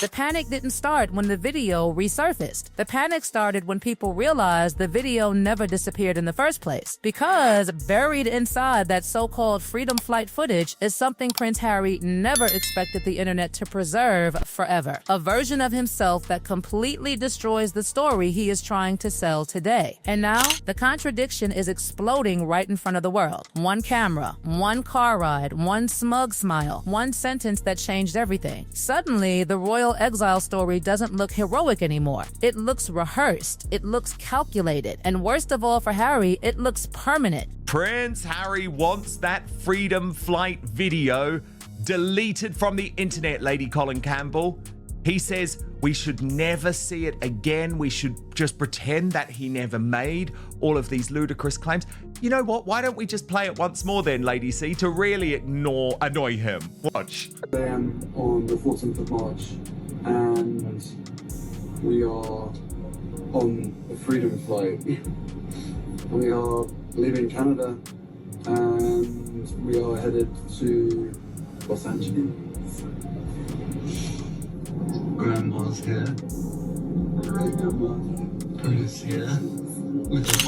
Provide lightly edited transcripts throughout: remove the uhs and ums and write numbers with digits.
The panic didn't start when the video resurfaced. The panic started when people realized the video never disappeared in the first place. Because buried inside that so-called freedom flight footage is something Prince Harry never expected the internet to preserve forever. A version of himself that completely destroys the story he is trying to sell today. And now, the contradiction is exploding right in front of the world. One camera, one car ride, one smug smile, one sentence that changed everything. Suddenly, the royal exile story doesn't look heroic anymore. It looks rehearsed. It looks calculated. And worst of all for Harry, it looks permanent. Prince Harry wants that freedom flight video deleted from the internet, Lady Colin Campbell. He says we should never see it again. We should just pretend that he never made all of these ludicrous claims. You know what? Why don't we just play it once more then, Lady C, to really annoy him? Watch. On the 14th of March, and we are on a freedom flight. We are leaving Canada, and we are headed to Los Angeles. Grandma's here. Great grandma is here.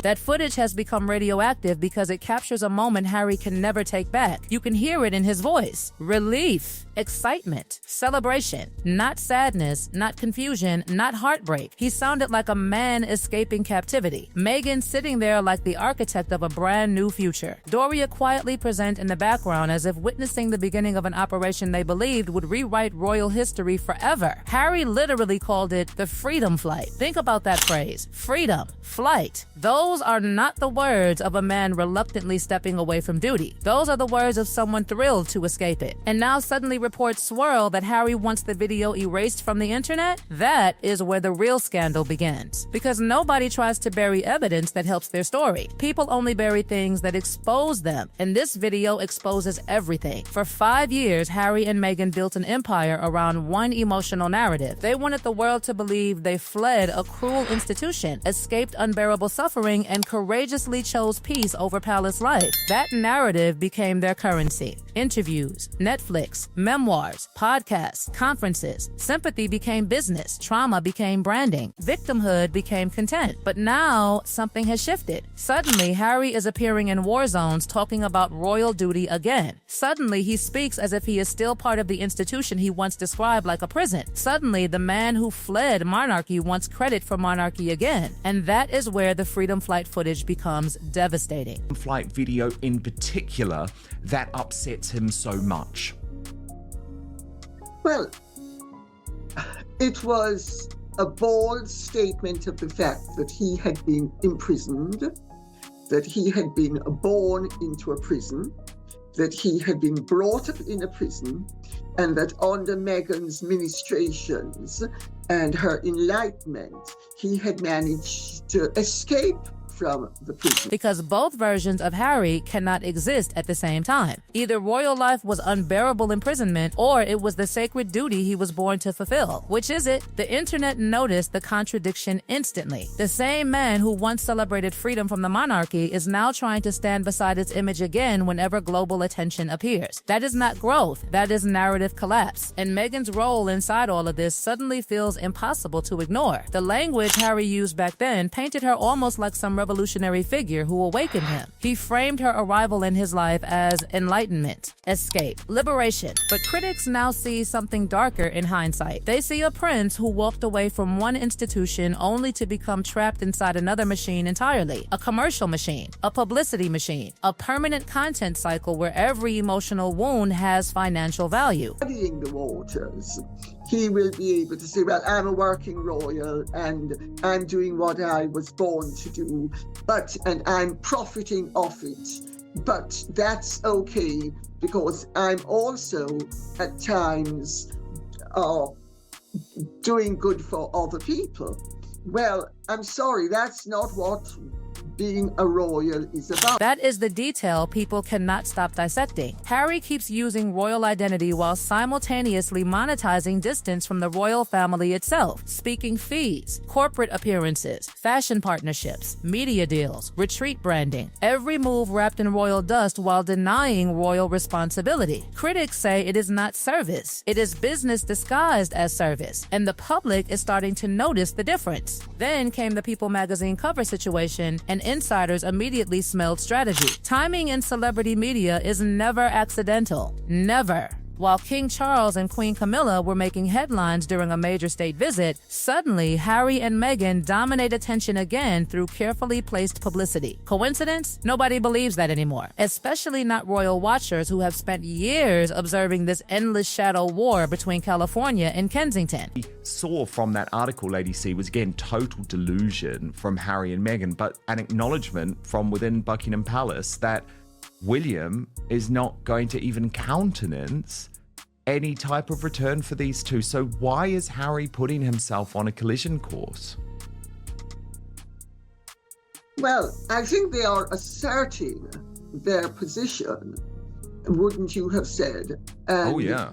That footage has become radioactive because it captures a moment Harry can never take back. You can hear it in his voice. Relief, excitement, celebration, not sadness, not confusion, not heartbreak. He sounded like a man escaping captivity. Meghan sitting there like the architect of a brand new future. Doria quietly present in the background as if witnessing the beginning of an operation they believed would rewrite royal history forever. Harry literally called it the freedom flight. Think about that phrase, freedom, flight. Those are not the words of a man reluctantly stepping away from duty. Those are the words of someone thrilled to escape it. And now suddenly reports swirl that Harry wants the video erased from the internet. That is where the real scandal begins. Because nobody tries to bury evidence that helps their story. People only bury things that expose them. And this video exposes everything. For 5 years, Harry and Meghan built an empire around one emotional narrative. They wanted the world to believe they fled a cruel institution, escaped unbearable suffering, and courageously chose peace over palace life. That narrative became their currency. Interviews, Netflix, memoirs, podcasts, conferences. Sympathy became business. Trauma became branding. Victimhood became content. But now, something has shifted. Suddenly, Harry is appearing in war zones talking about royal duty again. Suddenly, he speaks as if he is still part of the institution he once described like a prison. Suddenly, the man who fled monarchy wants credit for monarchy again. And that is where the freedom flight footage becomes devastating. Flight video in particular that upsets him so much. Well, it was a bold statement of the fact that he had been imprisoned, that he had been born into a prison, that he had been brought up in a prison, and that under Meghan's ministrations and her enlightenment, he had managed to escape from the prison. Because both versions of Harry cannot exist at the same time. Either royal life was unbearable imprisonment, or it was the sacred duty he was born to fulfill. Which is it? The internet noticed the contradiction instantly. The same man who once celebrated freedom from the monarchy is now trying to stand beside its image again whenever global attention appears. That is not growth, that is narrative collapse. And Meghan's role inside all of this suddenly feels impossible to ignore. The language Harry used back then painted her almost like some revolutionary figure who awakened him. He framed her arrival in his life as enlightenment, escape, liberation. But critics now see something darker in hindsight. They see a prince who walked away from one institution only to become trapped inside another machine entirely. A commercial machine, a publicity machine, a permanent content cycle where every emotional wound has financial value. Studying the waters, he will be able to say, well, I'm a working royal and I'm doing what I was born to do, and I'm profiting off it. But that's okay because I'm also at times doing good for other people. Well, I'm sorry, that's not what being a royal is about. That is the detail people cannot stop dissecting. Harry keeps using royal identity while simultaneously monetizing distance from the royal family itself, speaking fees, corporate appearances, fashion partnerships, media deals, retreat branding. Every move wrapped in royal dust while denying royal responsibility. Critics say it is not service. It is business disguised as service, and the public is starting to notice the difference. Then came the People magazine cover situation, and insiders immediately smelled strategy. Timing in celebrity media is never accidental. Never. While King Charles and Queen Camilla were making headlines during a major state visit, suddenly Harry and Meghan dominate attention again through carefully placed publicity. Coincidence? Nobody believes that anymore, especially not royal watchers who have spent years observing this endless shadow war between California and Kensington. We saw from that article, Lady C, was again total delusion from Harry and Meghan, but an acknowledgement from within Buckingham Palace that William is not going to even countenance any type of return for these two. So why is Harry putting himself on a collision course? Well, I think they are asserting their position, wouldn't you have said? And oh, yeah.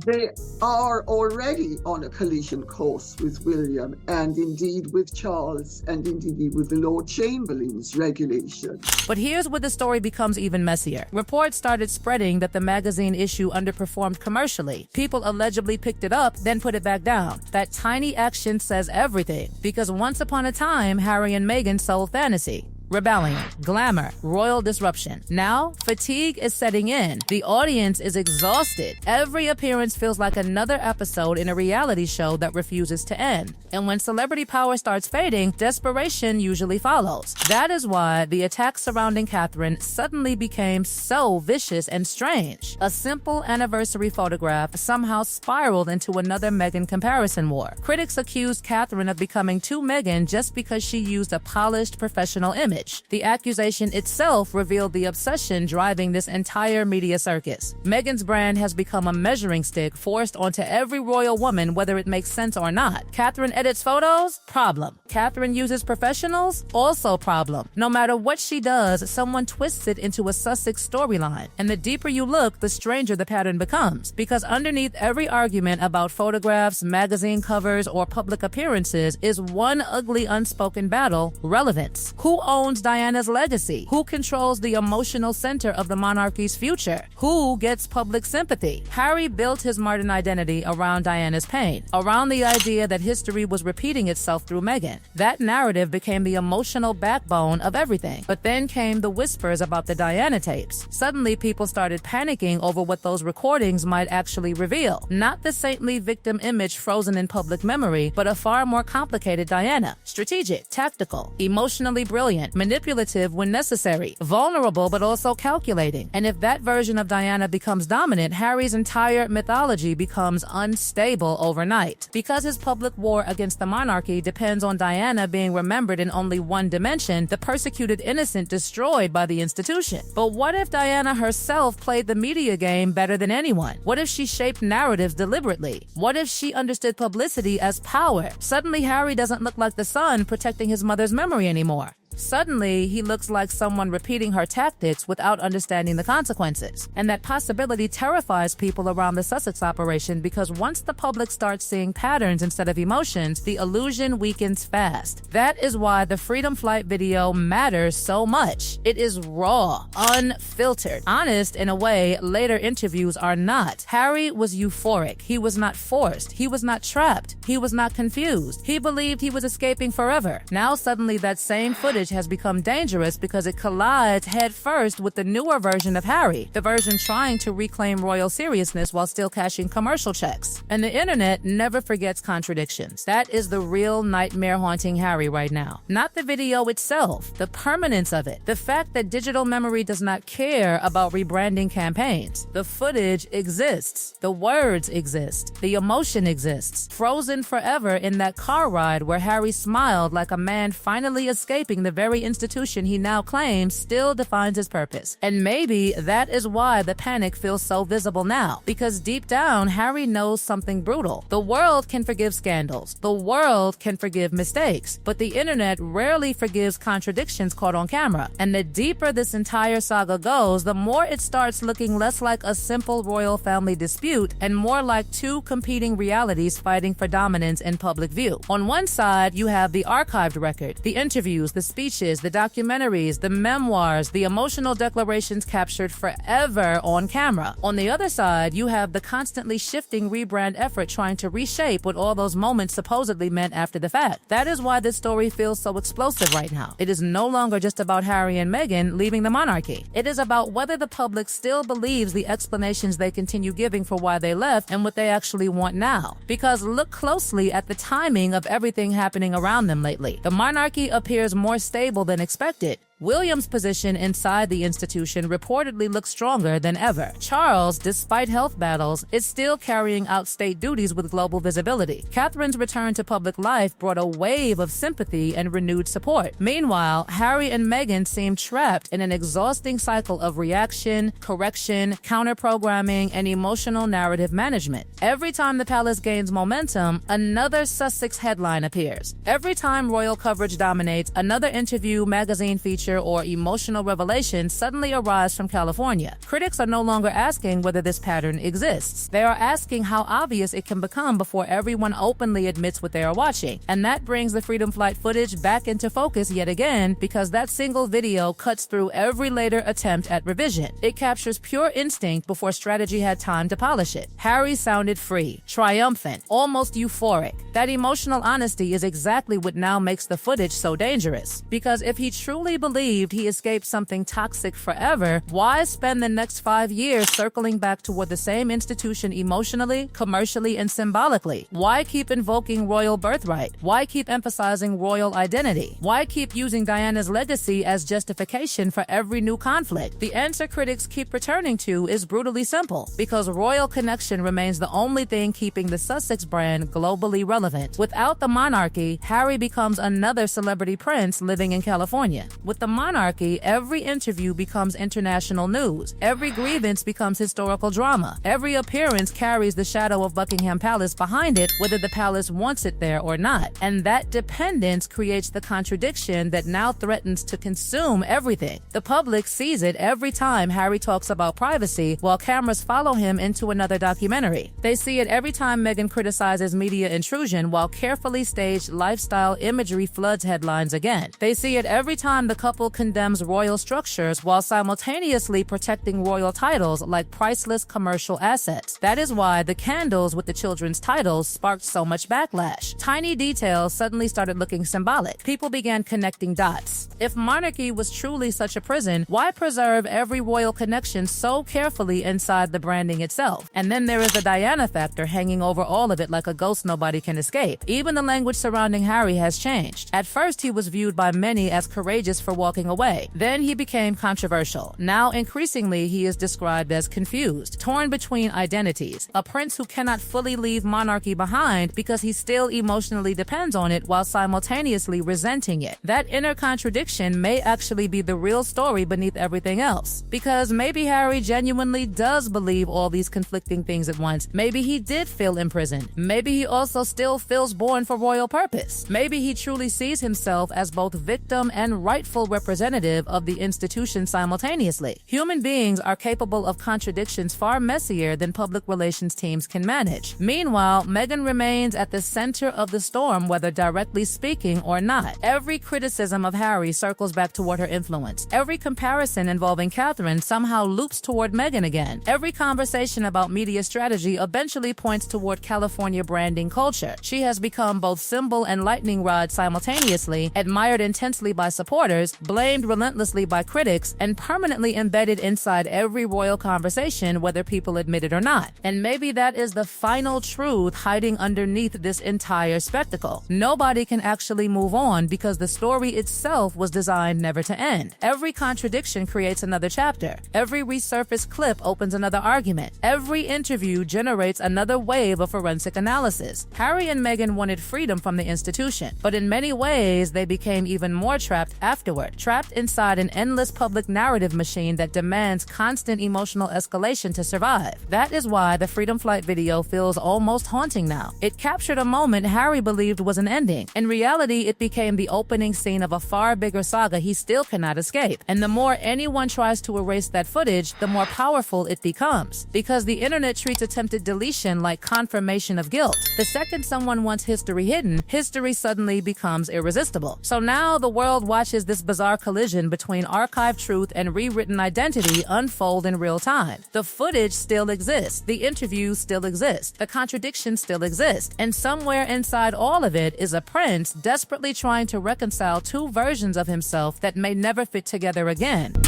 They are already on a collision course with William and indeed with Charles and indeed with the Lord Chamberlain's regulation. But here's where the story becomes even messier. Reports started spreading that the magazine issue underperformed commercially. People allegedly picked it up, then put it back down. That tiny action says everything, because once upon a time, Harry and Meghan sold fantasy. Rebellion, glamour, royal disruption. Now, fatigue is setting in. The audience is exhausted. Every appearance feels like another episode in a reality show that refuses to end. And when celebrity power starts fading, desperation usually follows. That is why the attacks surrounding Catherine suddenly became so vicious and strange. A simple anniversary photograph somehow spiraled into another Meghan comparison war. Critics accused Catherine of becoming too Meghan just because she used a polished professional image. The accusation itself revealed the obsession driving this entire media circus. Meghan's brand has become a measuring stick forced onto every royal woman, whether it makes sense or not. Catherine edits photos? Problem. Catherine uses professionals? Also problem. No matter what she does, someone twists it into a Sussex storyline. And the deeper you look, the stranger the pattern becomes. Because underneath every argument about photographs, magazine covers, or public appearances is one ugly unspoken battle: relevance. Who owns Diana's legacy? Who controls the emotional center of the monarchy's future? Who gets public sympathy? Harry built his modern identity around Diana's pain, around the idea that history was repeating itself through Meghan. That narrative became the emotional backbone of everything. But then came the whispers about the Diana tapes. Suddenly, people started panicking over what those recordings might actually reveal. Not the saintly victim image frozen in public memory, but a far more complicated Diana. Strategic, tactical, emotionally brilliant, manipulative when necessary, vulnerable but also calculating. And if that version of Diana becomes dominant, Harry's entire mythology becomes unstable overnight. Because his public war against the monarchy depends on Diana being remembered in only one dimension, the persecuted innocent destroyed by the institution. But what if Diana herself played the media game better than anyone? What if she shaped narratives deliberately? What if she understood publicity as power? Suddenly Harry doesn't look like the son protecting his mother's memory anymore. Suddenly, he looks like someone repeating her tactics without understanding the consequences. And that possibility terrifies people around the Sussex operation, because once the public starts seeing patterns instead of emotions, the illusion weakens fast. That is why the Freedom Flight video matters so much. It is raw, unfiltered, honest in a way later interviews are not. Harry was euphoric. He was not forced. He was not trapped. He was not confused. He believed he was escaping forever. Now suddenly that same footage has become dangerous because it collides headfirst with the newer version of Harry, the version trying to reclaim royal seriousness while still cashing commercial checks. And the internet never forgets contradictions. That is the real nightmare haunting Harry right now. Not the video itself, the permanence of it, the fact that digital memory does not care about rebranding campaigns. The footage exists, the words exist, the emotion exists, frozen forever in that car ride where Harry smiled like a man finally escaping the the very institution he now claims still defines his purpose. And maybe that is why the panic feels so visible now, because deep down, Harry knows something brutal. The world can forgive scandals. The world can forgive mistakes, but the internet rarely forgives contradictions caught on camera. And the deeper this entire saga goes, the more it starts looking less like a simple royal family dispute and more like two competing realities fighting for dominance in public view. On one side, you have the archived record, the interviews, the speeches, the documentaries, the memoirs, the emotional declarations captured forever on camera. On the other side, you have the constantly shifting rebrand effort trying to reshape what all those moments supposedly meant after the fact. That is why this story feels so explosive right now. It is no longer just about Harry and Meghan leaving the monarchy. It is about whether the public still believes the explanations they continue giving for why they left and what they actually want now. Because look closely at the timing of everything happening around them lately. The monarchy appears more stable than expected. William's position inside the institution reportedly looks stronger than ever. Charles, despite health battles, is still carrying out state duties with global visibility. Catherine's return to public life brought a wave of sympathy and renewed support. Meanwhile, Harry and Meghan seem trapped in an exhausting cycle of reaction, correction, counter-programming, and emotional narrative management. Every time the palace gains momentum, another Sussex headline appears. Every time royal coverage dominates, another interview, magazine feature, or emotional revelation suddenly arise from California. Critics are no longer asking whether this pattern exists. They are asking how obvious it can become before everyone openly admits what they are watching. And that brings the Freedom Flight footage back into focus yet again, because that single video cuts through every later attempt at revision. It captures pure instinct before strategy had time to polish it. Harry sounded free, triumphant, almost euphoric. That emotional honesty is exactly what now makes the footage so dangerous. Because if he truly believed he escaped something toxic forever, why spend the next 5 years circling back toward the same institution emotionally, commercially, and symbolically? Why keep invoking royal birthright? Why keep emphasizing royal identity? Why keep using Diana's legacy as justification for every new conflict? The answer critics keep returning to is brutally simple: because royal connection remains the only thing keeping the Sussex brand globally relevant. Without the monarchy, Harry becomes another celebrity prince living in California. With the monarchy, every interview becomes international news. Every grievance becomes historical drama. Every appearance carries the shadow of Buckingham Palace behind it, whether the palace wants it there or not. And that dependence creates the contradiction that now threatens to consume everything. The public sees it every time Harry talks about privacy, while cameras follow him into another documentary. They see it every time Meghan criticizes media intrusion, while carefully staged lifestyle imagery floods headlines again. They see it every time the couple condemns royal structures while simultaneously protecting royal titles like priceless commercial assets. That is why the candles with the children's titles sparked so much backlash. Tiny details suddenly started looking symbolic. People began connecting dots. If monarchy was truly such a prison, why preserve every royal connection so carefully inside the branding itself? And then there is the Diana factor hanging over all of it like a ghost nobody can escape. Even the language surrounding Harry has changed. At first, he was viewed by many as courageous for walking away. Then he became controversial. Now, increasingly, he is described as confused, torn between identities, a prince who cannot fully leave monarchy behind because he still emotionally depends on it while simultaneously resenting it. That inner contradiction may actually be the real story beneath everything else. Because maybe Harry genuinely does believe all these conflicting things at once. Maybe he did feel imprisoned. Maybe he also still feels born for royal purpose. Maybe he truly sees himself as both victim and rightful representative of the institution simultaneously. Human beings are capable of contradictions far messier than public relations teams can manage. Meanwhile, Meghan remains at the center of the storm, whether directly speaking or not. Every criticism of Harry circles back toward her influence. Every comparison involving Catherine somehow loops toward Meghan again. Every conversation about media strategy eventually points toward California branding culture. She has become both symbol and lightning rod simultaneously, admired intensely by supporters, blamed relentlessly by critics, and permanently embedded inside every royal conversation, whether people admit it or not. And maybe that is the final truth hiding underneath this entire spectacle. Nobody can actually move on because the story itself was designed never to end. Every contradiction creates another chapter. Every resurfaced clip opens another argument. Every interview generates another wave of forensic analysis. Harry and Meghan wanted freedom from the institution, but in many ways they became even more trapped afterward, trapped inside an endless public narrative machine that demands constant emotional escalation to survive. That is why the Freedom Flight video feels almost haunting now. It captured a moment Harry believed was an ending. In reality, it became the opening scene of a far bigger saga he still cannot escape. And the more anyone tries to erase that footage, the more powerful it becomes. Because the internet treats attempted deletion like confirmation of guilt. The second someone wants history hidden, history suddenly becomes irresistible. So now the world watches this bizarre collision between archived truth and rewritten identity unfold in real time. The footage still exists. The interviews still exist. The contradictions still exist. And somewhere inside all of it is a prince desperately trying to reconcile two versions of himself that may never fit together again.